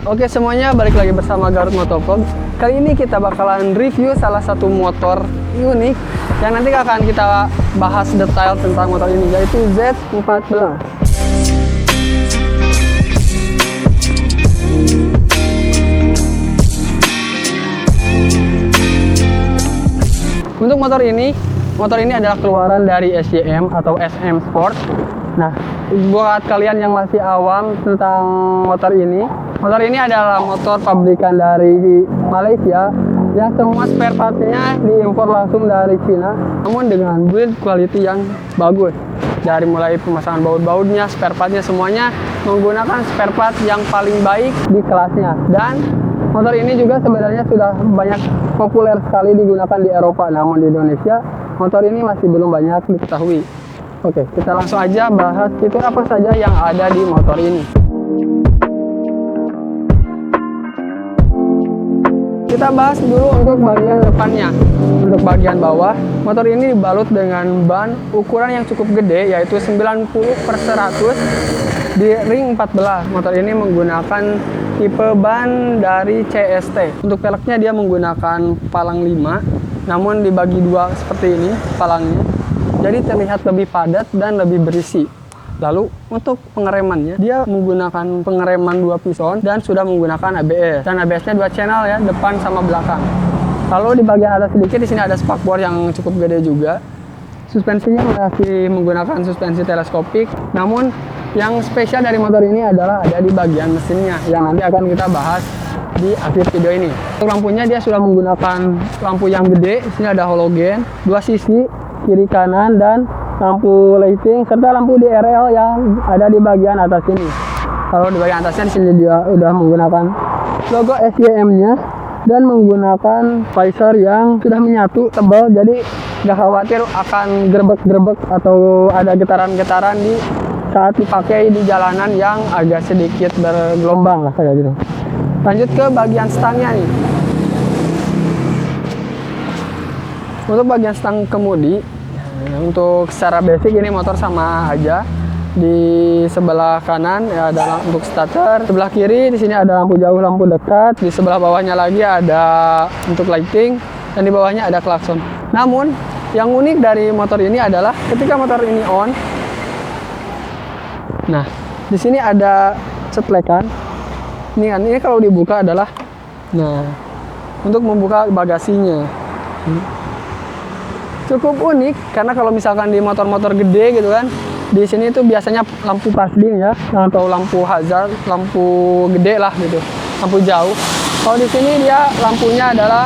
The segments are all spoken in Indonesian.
Oke semuanya, balik lagi bersama Garut Motovlog. Kali ini kita bakalan review salah satu motor unik yang nanti akan kita bahas detail tentang motor ini, yaitu Z14. Untuk motor ini adalah keluaran dari SYM atau SM Sport. Nah, buat kalian yang masih awam tentang motor ini adalah motor pabrikan dari Malaysia yang semua spare partnya diimpor langsung dari Cina, namun dengan build quality yang bagus. Dari mulai pemasangan baut-bautnya, spare partnya semuanya menggunakan spare part yang paling baik di kelasnya. Dan motor ini juga sebenarnya sudah banyak populer sekali digunakan di Eropa, namun di Indonesia motor ini masih belum banyak diketahui. Oke, kita langsung aja bahas fitur apa saja yang ada di motor ini. Kita bahas dulu untuk bagian depannya. Untuk bagian bawah, motor ini dibalut dengan ban ukuran yang cukup gede, yaitu 90/100 di ring 14. Motor ini menggunakan tipe ban dari CST. Untuk peleknya dia menggunakan palang 5, namun dibagi dua seperti ini palangnya. Jadi terlihat lebih padat dan lebih berisi. Lalu untuk pengeremannya, dia menggunakan pengereman 2 pison dan sudah menggunakan ABS. Dan ABS-nya 2 channel ya, depan sama belakang. Lalu di bagian atas sedikit, di sini ada spakbor yang cukup gede juga. Suspensinya masih menggunakan suspensi teleskopik. Namun yang spesial dari motor ini adalah ada di bagian mesinnya, yang nanti akan kita bahas di akhir video ini. Untuk lampunya dia sudah menggunakan lampu yang gede. Di sini ada halogen 2 sisi, kiri kanan, dan lampu lighting serta lampu DRL yang ada di bagian atas ini. Kalau di bagian atasnya di sini dia udah menggunakan logo SYM-nya dan menggunakan visor yang sudah menyatu tebal, jadi nggak khawatir akan grebek-grebek atau ada getaran-getaran di saat dipakai di jalanan yang agak sedikit bergelombang lah kayak gitu. Lanjut ke bagian stangnya nih. Untuk bagian stang kemudi, untuk secara basic ini motor sama aja. Di sebelah kanan ya ada untuk starter, sebelah kiri di sini ada lampu jauh, lampu dekat, di sebelah bawahnya lagi ada untuk lighting, dan di bawahnya ada klakson. Namun yang unik dari motor ini adalah ketika motor ini on, nah di sini ada cetlekan. Ini kalau dibuka adalah, nah untuk membuka bagasinya. Cukup unik karena kalau misalkan di motor-motor gede gitu kan, di sini tuh biasanya lampu pasding ya, atau lampu hazard, lampu gede lah gitu, lampu jauh. Kalau di sini dia lampunya adalah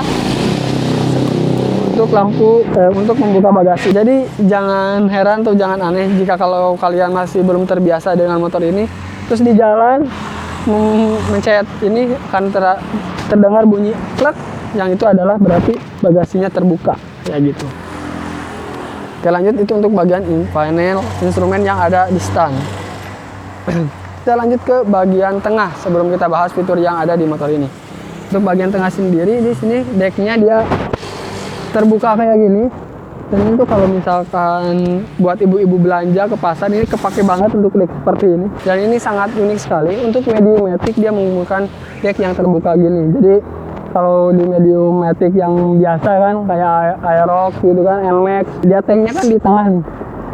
untuk lampu untuk membuka bagasi. Jadi jangan heran atau jangan aneh jika kalau kalian masih belum terbiasa dengan motor ini, terus di jalan mencet ini akan terdengar bunyi klek, yang itu adalah berarti bagasinya terbuka ya gitu. Oke, lanjut itu untuk bagian panel instrumen yang ada di stand. Kita lanjut ke bagian tengah sebelum kita bahas fitur yang ada di motor ini. Untuk bagian tengah sendiri, di sini decknya dia terbuka kayak gini. Dan itu kalau misalkan buat ibu-ibu belanja ke pasar, ini kepake banget untuk deck seperti ini. Dan ini sangat unik sekali. Untuk Mediumatic dia menggunakan deck yang terbuka gini. Jadi kalau di Mediumatic yang biasa kan kayak Aerox gitu kan, NMAX, dia tanknya kan di tengah nih.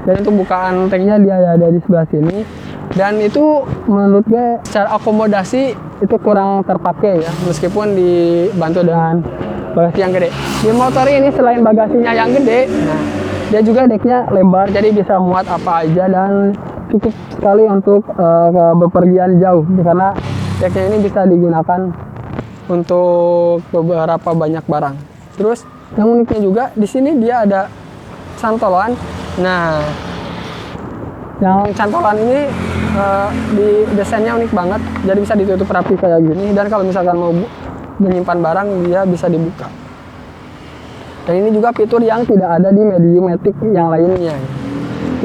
Dan untuk bukaan tanknya dia ada di sebelah sini. Dan itu menurut gue secara akomodasi itu kurang terpakai ya, meskipun dibantu dengan bagasi yang gede. Di motor ini selain bagasinya yang gede, nah dia juga decknya lebar, jadi bisa muat apa aja dan cukup sekali untuk bepergian jauh, karena decknya ini bisa digunakan untuk beberapa banyak barang. Terus yang uniknya juga di sini dia ada cantolan. Nah, yang cantolan ini di desainnya unik banget, jadi bisa ditutup rapi kayak gini. Dan kalau misalkan mau menyimpan barang, dia bisa dibuka. Dan ini juga fitur yang tidak ada di Mediumatic yang lainnya.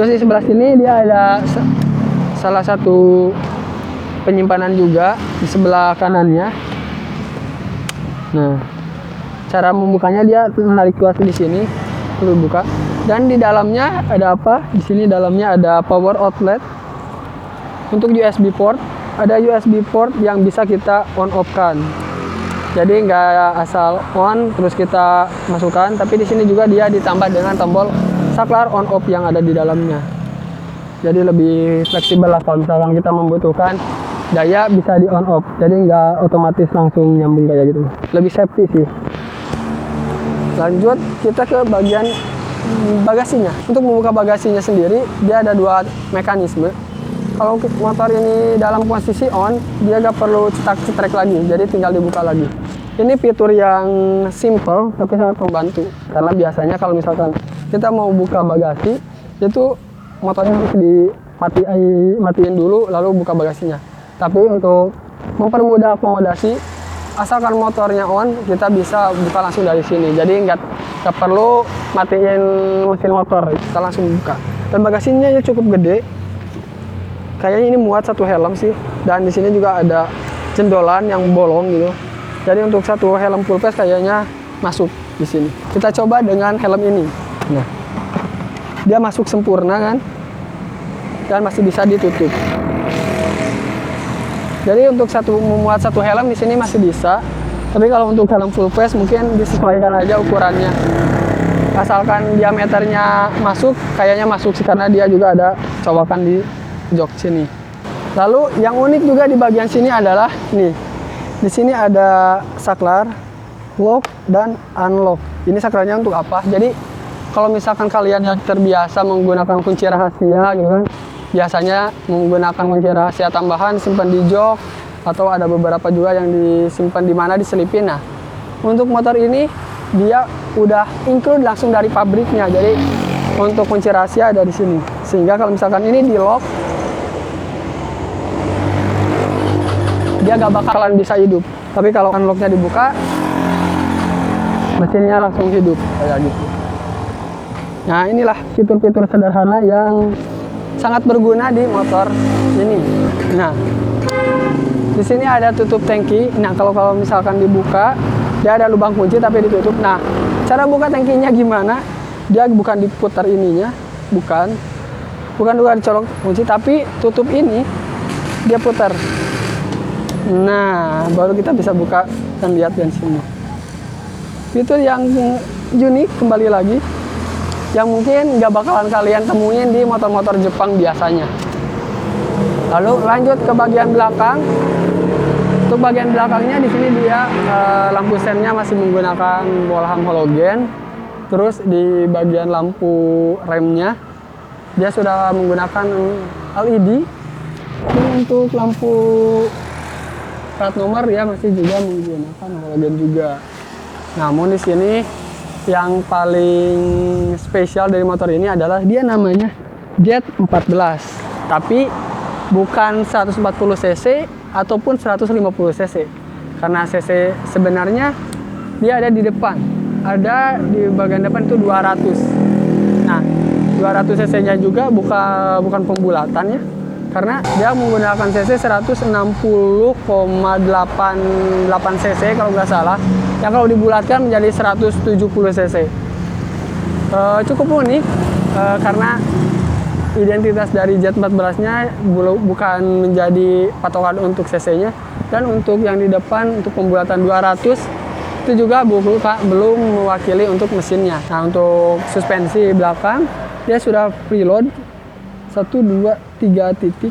Terus di sebelah sini dia ada salah satu penyimpanan juga di sebelah kanannya. Nah, cara membukanya dia menarik kuat di sini, perlu buka. Dan di dalamnya ada apa? Di sini dalamnya ada power outlet untuk USB port ada USB port yang bisa kita on off kan. Jadi nggak asal on terus kita masukkan, tapi di sini juga dia ditambah dengan tombol saklar on off yang ada di dalamnya. Jadi lebih fleksibel lah kalau misalkan kita membutuhkan daya bisa di on off. Jadi nggak otomatis langsung nyambung kayak gitu. Lebih safety sih. Lanjut kita ke bagian bagasinya. Untuk membuka bagasinya sendiri dia ada dua mekanisme. Kalau motor ini dalam posisi on, dia gak perlu cetak-cetrek lagi, jadi tinggal dibuka lagi. Ini fitur yang simple tapi sangat membantu, karena biasanya kalau misalkan kita mau buka bagasi, itu motornya harus dimatiin dulu lalu buka bagasinya. Tapi untuk mempermudah akomodasi, asalkan motornya on, kita bisa buka langsung dari sini. Jadi nggak perlu matiin mesin motor, kita langsung buka. Dan bagasinya cukup gede. Kayaknya ini muat satu helm sih, dan di sini juga ada jendolan yang bolong gitu. Jadi untuk satu helm full face kayaknya masuk di sini. Kita coba dengan helm ini. Nah, dia masuk sempurna kan, dan masih bisa ditutup. Jadi untuk memuat satu helm di sini masih bisa. Tapi kalau untuk helm full face mungkin disesuaikan aja ukurannya. Asalkan diameternya masuk, kayaknya masuk sih karena dia juga ada colokan di jok sini. Lalu yang unik juga di bagian sini adalah nih, di sini ada saklar lock dan unlock. Ini saklarnya untuk apa? Jadi kalau misalkan kalian yang terbiasa menggunakan kunci rahasia gitu kan, biasanya menggunakan kunci rahasia tambahan simpan di jok, atau ada beberapa juga yang disimpan di mana diselipin. Nah, untuk motor ini dia udah include langsung dari pabriknya. Jadi untuk kunci rahasia ada di sini. Sehingga kalau misalkan ini di lock, dia gak bakalan bisa hidup. Tapi kalau unlocknya dibuka, mesinnya langsung hidup kayak gitu. Nah, inilah fitur-fitur sederhana yang sangat berguna di motor ini. Nah, di sini ada tutup tangki. Nah, kalau misalkan dibuka, dia ada lubang kunci tapi ditutup. Nah, cara buka tangkinya gimana? Dia bukan diputar ininya, bukan juga dicolok kunci, tapi tutup ini dia putar. Nah, baru kita bisa buka dan lihat di sini. Fitur yang unik kembali lagi, yang mungkin nggak bakalan kalian temuin di motor-motor Jepang biasanya. Lalu lanjut ke bagian belakang. Untuk bagian belakangnya di sini dia lampu sennya masih menggunakan bohlam halogen. Terus di bagian lampu remnya dia sudah menggunakan LED. Ini untuk lampu plat nomor ya masih juga menggunakan halogen juga. Namun di sini yang paling spesial dari motor ini adalah dia namanya Jet 14, tapi bukan 140 cc ataupun 150 cc. Karena cc sebenarnya dia ada di depan. Ada di bagian depan itu 200. Nah, 200 cc-nya juga bukan pembulatan ya. Karena dia menggunakan cc 160,88 cc kalau nggak salah, yang kalau dibulatkan menjadi 170 cc. Cukup unik karena identitas dari Jet 14-nya bukan menjadi patokan untuk cc-nya, dan untuk yang di depan untuk pembulatan 200 itu juga belum mewakili untuk mesinnya. Nah, untuk suspensi belakang dia sudah preload 1, 2, 3 titik,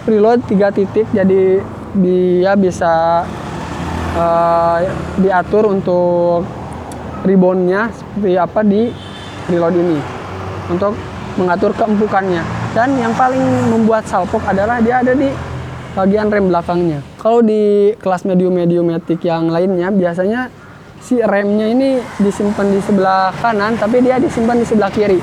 preload 3 titik, jadi dia bisa diatur untuk reboundnya seperti apa di preload ini untuk mengatur keempukannya. Dan yang paling membuat salpok adalah dia ada di bagian rem belakangnya. Kalau di kelas medium matic yang lainnya biasanya si remnya ini disimpan di sebelah kanan, tapi dia disimpan di sebelah kiri,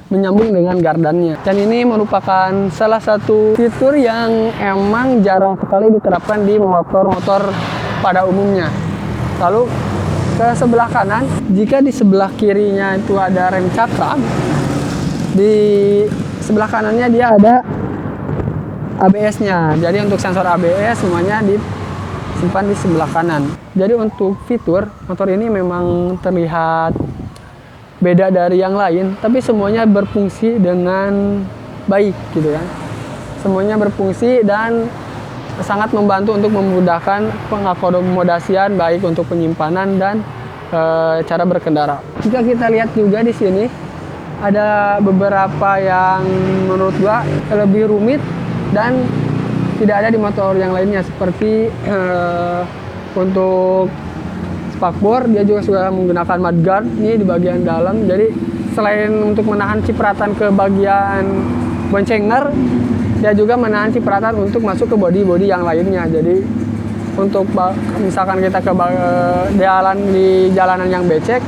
menyambung dengan gardannya. Dan ini merupakan salah satu fitur yang emang jarang sekali diterapkan di motor-motor pada umumnya. Lalu ke sebelah kanan, jika di sebelah kirinya itu ada rem cakram, di sebelah kanannya dia ada ABS-nya. Jadi untuk sensor ABS semuanya disimpan di sebelah kanan. Jadi untuk fitur motor ini memang terlihat beda dari yang lain, tapi semuanya berfungsi dengan baik gitu kan. Semuanya berfungsi dan sangat membantu untuk memudahkan pengakomodasian baik untuk penyimpanan dan cara berkendara. Jika kita lihat juga di sini ada beberapa yang menurut gua lebih rumit dan tidak ada di motor yang lainnya, seperti untuk spakbor dia juga sudah menggunakan mudguard nih di bagian dalam. Jadi selain untuk menahan cipratan ke bagian boncenger, dia juga menahan cipratan untuk masuk ke bodi-bodi yang lainnya. Jadi untuk misalkan kita ke jalan di jalanan yang becek,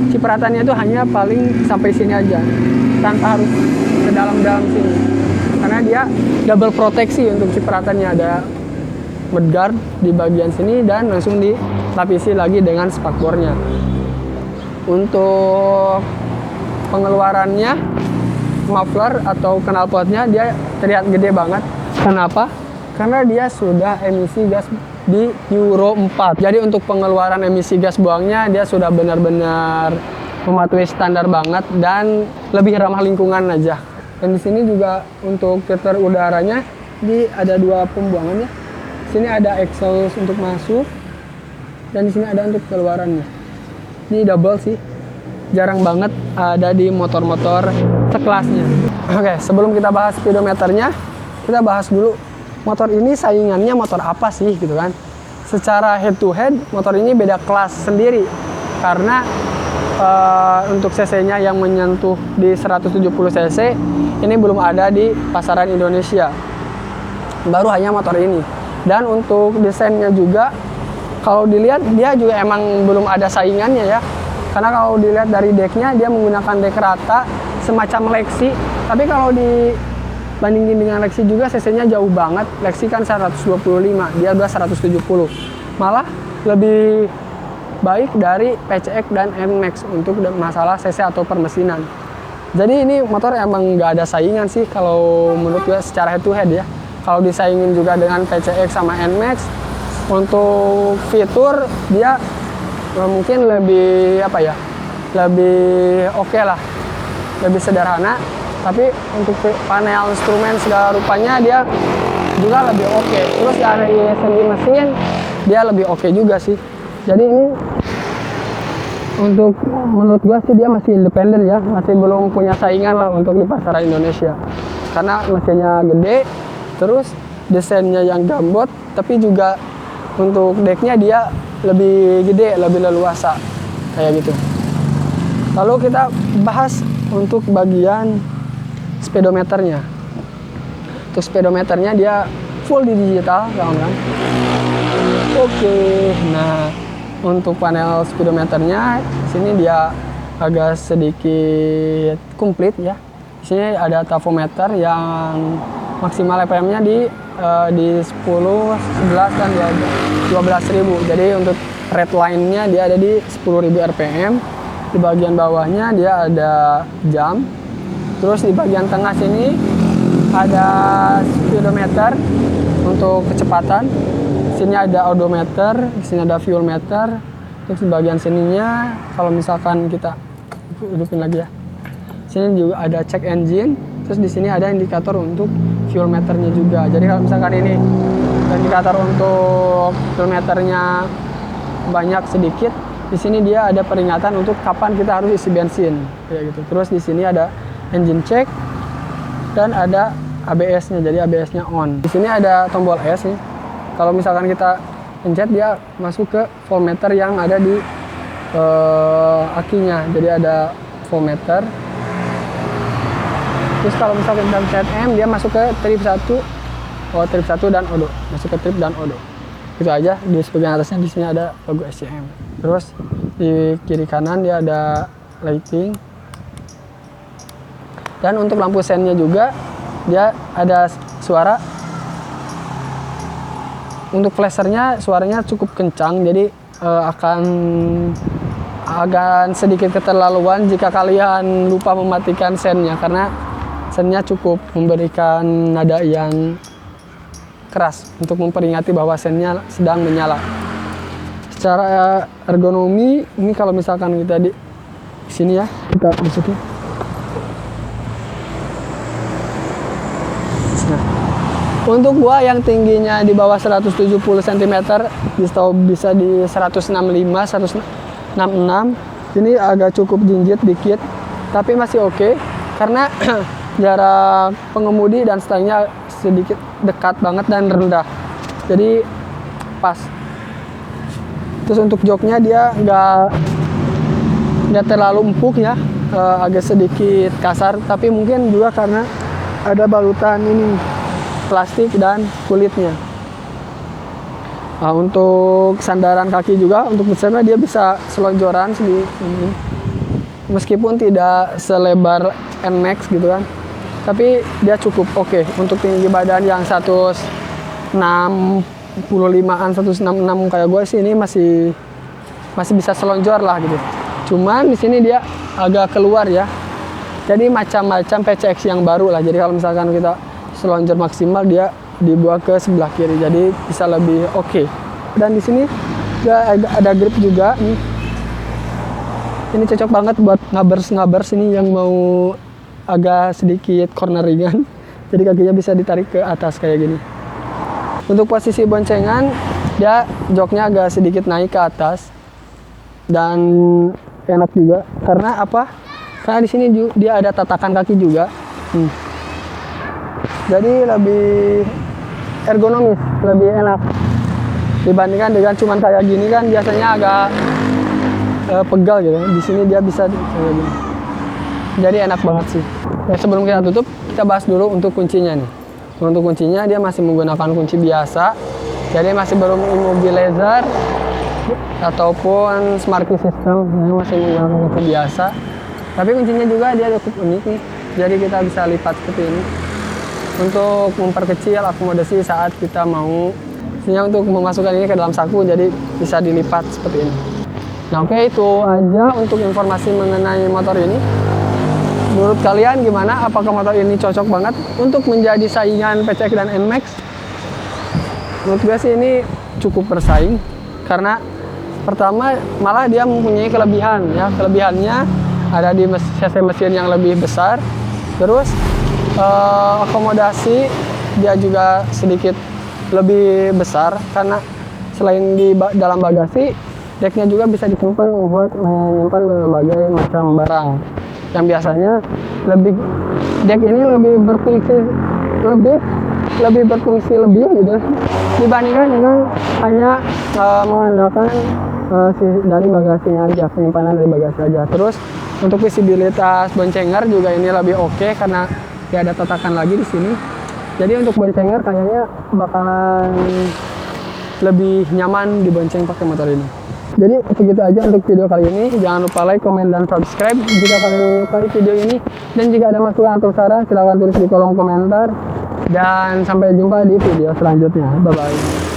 cipratannya itu hanya paling sampai sini aja, tanpa harus ke dalam-dalam sini. Karena dia double proteksi untuk cipratannya, ada mudguard di bagian sini dan langsung dilapisi lagi dengan spakbornya. Untuk pengeluarannya, muffler atau knalpotnya dia terlihat gede banget. Kenapa? Karena dia sudah emisi gas di Euro 4. Jadi untuk pengeluaran emisi gas buangnya dia sudah benar-benar mematuhi standar banget dan lebih ramah lingkungan aja. Dan di sini juga untuk filter udaranya ada 2 pembuangannya. Sini ada exhaust untuk masuk dan di sini ada untuk keluarannya. Ini double sih. Jarang banget ada di motor-motor sekelasnya. Oke, sebelum kita bahas speedometernya, kita bahas dulu motor ini saingannya motor apa sih gitu kan. Secara head to head motor ini beda kelas sendiri karena untuk cc-nya yang menyentuh di 170 cc ini belum ada di pasaran Indonesia, baru hanya motor ini. Dan untuk desainnya juga kalau dilihat dia juga emang belum ada saingannya ya, karena kalau dilihat dari decknya dia menggunakan deck rata semacam Lexi, tapi kalau dibandingin dengan Lexi juga cc-nya jauh banget. Lexi kan 125, dia udah 170, malah lebih baik dari PCX dan NMAX untuk masalah cc atau permesinan. Jadi ini motor emang nggak ada saingan sih kalau menurut gue secara head to head ya. Kalau disaingin juga dengan PCX sama NMAX, untuk fitur dia mungkin lebih lebih oke lah, lebih sederhana. Tapi untuk panel instrumen segala rupanya dia juga lebih oke. Terus dari segi mesin dia lebih oke juga sih. Jadi ini untuk menurut gua sih dia masih independen ya, masih belum punya saingan lah untuk di pasaran Indonesia. Karena mesinnya gede, terus desainnya yang gambot, tapi juga untuk decknya dia lebih gede, lebih leluasa kayak gitu. Lalu kita bahas untuk bagian speedometernya. Untuk speedometernya dia full di digital, kawan-kawan. Oke, nah untuk panel speedometernya sini dia agak sedikit komplit ya. Di sini ada tachometer yang maksimal RPM-nya di 10, 11 dan 12.000. Jadi untuk red line-nya dia ada di 10.000 RPM. Di bagian bawahnya dia ada jam. Terus di bagian tengah sini ada speedometer untuk kecepatan. Di sini ada odometer, di sini ada fuel meter. Terus di bagian sininya kalau misalkan kita hidupin lagi ya. Sini juga ada check engine. Terus di sini ada indikator untuk fuel meternya juga. Jadi kalau misalkan ini indikator untuk fuel meternya banyak sedikit, di sini dia ada peringatan untuk kapan kita harus isi bensin, kayak gitu. Terus di sini ada engine check dan ada ABS-nya. Jadi ABS-nya on. Di sini ada tombol S nih. Kalau misalkan kita pencet dia masuk ke voltmeter yang ada di akinya. Jadi ada voltmeter. Terus kalau misalkan kita pencet M dia masuk ke trip 1, trip 1 dan odo. Masuk ke trip dan odo. Itu aja. Di bagian atasnya di sini ada logo SCM. Terus di kiri kanan dia ada lighting. Dan untuk lampu sennya juga dia ada suara. Untuk flashernya suaranya cukup kencang, jadi akan agak sedikit keterlaluan jika kalian lupa mematikan sennya, karena sennya cukup memberikan nada yang keras untuk memperingati bahwa sennya sedang menyala. Secara ergonomi ini kalau misalkan kita di sini ya, kita masukin. Nah, Untuk gua yang tingginya di bawah 170 cm, bisa di 165, 166. Ini agak cukup jinjit dikit, tapi masih oke karena jarak pengemudi dan stangnya sedikit dekat banget dan rendah. Jadi pas. Terus untuk joknya dia nggak terlalu empuk ya, agak sedikit kasar, tapi mungkin juga karena ada balutan ini plastik dan kulitnya. Nah, untuk sandaran kaki juga untuk besarnya dia bisa selonjoran sendiri, meskipun tidak selebar NMAX gitu kan, tapi dia cukup oke. Untuk tinggi badan yang 165an, 166 kayak gue sih, ini masih bisa selonjor lah gitu. Cuman di sini dia agak keluar ya, jadi macam-macam PCX yang baru lah. Jadi kalau misalkan kita selonjor maksimal, dia dibuat ke sebelah kiri, jadi bisa lebih oke. Dan di sini ada grip juga nih. Ini cocok banget buat ngabers ini yang mau agak sedikit corneringan, jadi kakinya bisa ditarik ke atas kayak gini. Untuk posisi boncengan, dia joknya agak sedikit naik ke atas dan enak juga. Karena apa? Karena di sini dia ada tatakan kaki juga. Jadi lebih ergonomis, lebih enak dibandingkan dengan cuman kayak gini kan biasanya agak pegal gitu. Di sini dia bisa kayak gini. Jadi enak banget sih. Nah, sebelum kita tutup, kita bahas dulu untuk kuncinya nih. Untuk kuncinya dia masih menggunakan kunci biasa. Jadi masih belum immobilizer ataupun smart key system, masih menggunakan kunci biasa. Tapi kuncinya juga dia cukup unik nih. Jadi kita bisa lipat seperti ini untuk memperkecil akomodasi saat kita mau untuk memasukkan ini ke dalam saku, jadi bisa dilipat seperti ini. Nah oke, itu aja untuk informasi mengenai motor ini. Menurut kalian gimana? Apakah motor ini cocok banget untuk menjadi saingan PCX dan NMAX? Menurut gue sih ini cukup bersaing, karena pertama malah dia mempunyai kelebihan ya. Kelebihannya ada di cc mesin yang lebih besar. Terus akomodasi dia juga sedikit lebih besar, karena selain di dalam bagasi, deknya juga bisa disimpan buat menyimpan berbagai macam barang. Yang biasanya dek ini lebih berfungsi lebih gitu dibandingkan dengan hanya mengandalkan dari bagasinya aja, penyimpanan dari bagasi aja. Terus untuk visibilitas boncenger juga ini lebih oke karena ya ada tatakan lagi di sini. Jadi untuk boncenger kayaknya bakalan lebih nyaman dibonceng pakai motor ini. Jadi segitu aja untuk video kali ini. Jangan lupa like, komen, dan subscribe jika kalian menyukai video ini. Dan jika ada masukan atau saran silahkan tulis di kolom komentar. Dan sampai jumpa di video selanjutnya. Bye bye.